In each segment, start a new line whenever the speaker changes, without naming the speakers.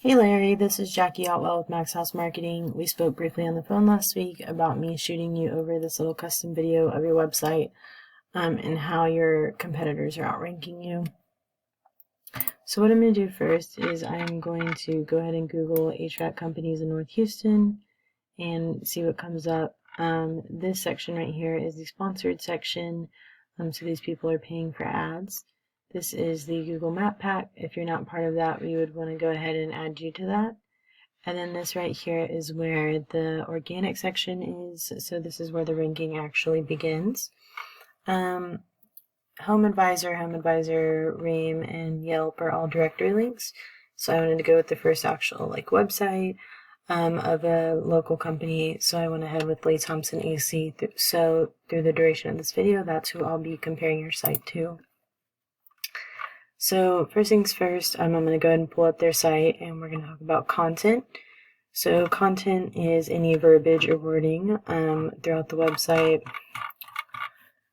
Hey Larry, this is Jackie Otwell with Maxhouse Marketing. We spoke briefly on the phone last week about me shooting you over this little custom video of your website and how your competitors are outranking you. So what I'm going to do first is I'm going to go ahead and Google HVAC companies in North Houston and see what comes up. This section right here is the sponsored section, so these people are paying for ads. This is the Google Map Pack. If you're not part of that, we would want to go ahead and add you to that. And then this right here is where the organic section is. So this is where the ranking actually begins. Home Advisor, Ream, and Yelp are all directory links. So I wanted to go with the first actual website of a local company. So I went ahead with Lee Thompson AC. So through the duration of this video, that's who I'll be comparing your site to. So first things first, I'm going to go ahead and pull up their site and we're going to talk about content. So content is any verbiage or wording throughout the website.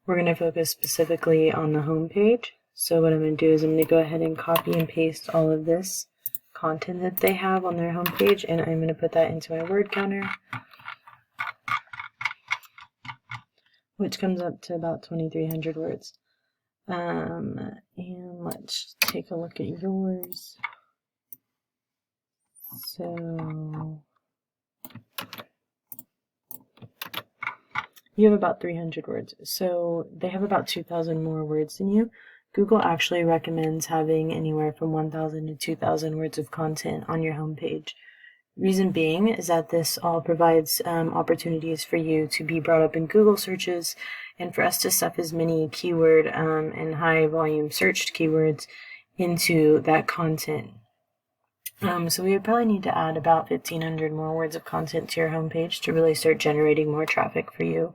We're going to focus specifically on the home page. So what I'm going to do is I'm going to go ahead and copy and paste all of this content that they have on their home page, and I'm going to put that into my word counter, which comes up to about 2,300 words. And let's take a look at yours. So you have about 300 words. So they have about 2,000 more words than you. Google actually recommends having anywhere from 1,000 to 2,000 words of content on your homepage. Reason being is that this all provides opportunities for you to be brought up in Google searches and for us to stuff as many keyword and high volume searched keywords into that content. So we would probably need to add about 1,500 more words of content to your homepage to really start generating more traffic for you.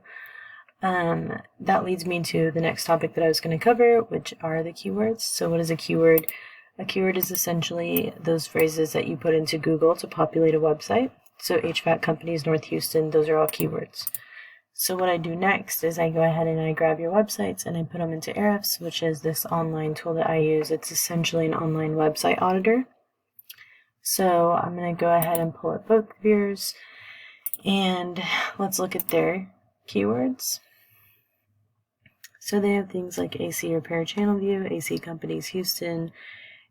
That leads me to the next topic that I was going to cover, which are the keywords. So what is a keyword? A keyword is essentially those phrases that you put into Google to populate a website. So HVAC companies, North Houston, those are all keywords. So what I do next is I go ahead and I grab your websites and I put them into Ahrefs, which is this online tool that I use. It's essentially an online website auditor. So I'm going to go ahead and pull up both of yours and let's look at their keywords. So they have things like AC Repair Channel View, AC Companies Houston,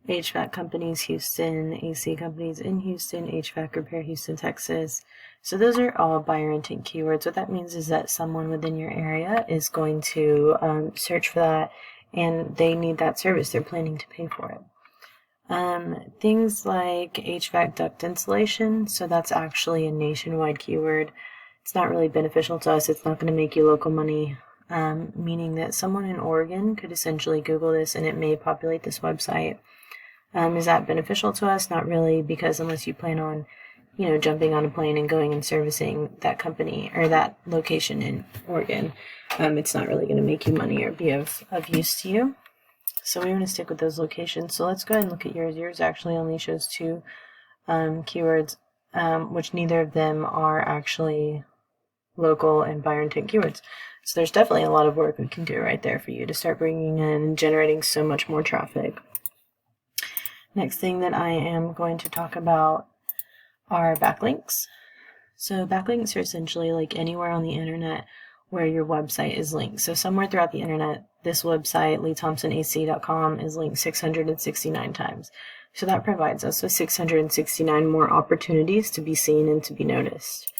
HVAC Companies Houston, AC Companies in Houston, HVAC Repair Houston, Texas. So those are all buyer intent keywords. What that means is that someone within your area is going to search for that and they need that service. They're planning to pay for it. Things like HVAC duct insulation. So that's actually a nationwide keyword. It's not really beneficial to us. It's not going to make you local money. Meaning that someone in Oregon could essentially Google this and it may populate this website. Is that beneficial to us? Not really, because unless you plan on, jumping on a plane and going and servicing that company or that location in Oregon, it's not really going to make you money or be of use to you. So we want to stick with those locations. So let's go ahead and look at yours. Yours actually only shows 2 keywords, which neither of them are actually local and buyer intent keywords. So there's definitely a lot of work we can do right there for you to start bringing in and generating so much more traffic. Next thing that I am going to talk about are backlinks. So backlinks are essentially like anywhere on the internet where your website is linked. So somewhere throughout the internet, this website, leethompsonac.com, is linked 669 times. So that provides us with 669 more opportunities to be seen and to be noticed.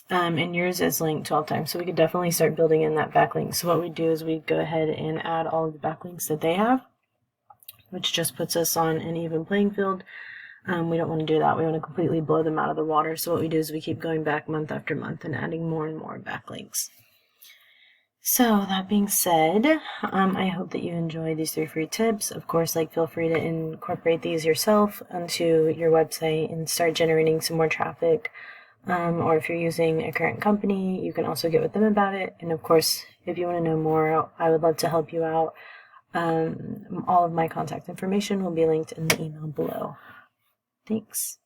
And yours is linked 12 times, so we could definitely start building in that backlink. So what we do is we go ahead and add all of the backlinks that they have, which just puts us on an even playing field. We don't want to do that. We want to completely blow them out of the water. So what we do is we keep going back month after month and adding more and more backlinks. So that being said, I hope that you enjoy these 3 free tips. Of course, feel free to incorporate these yourself onto your website and start generating some more traffic. Or if you're using a current company, you can also get with them about it. And of course, if you want to know more, I would love to help you out. All of my contact information will be linked in the email below. Thanks.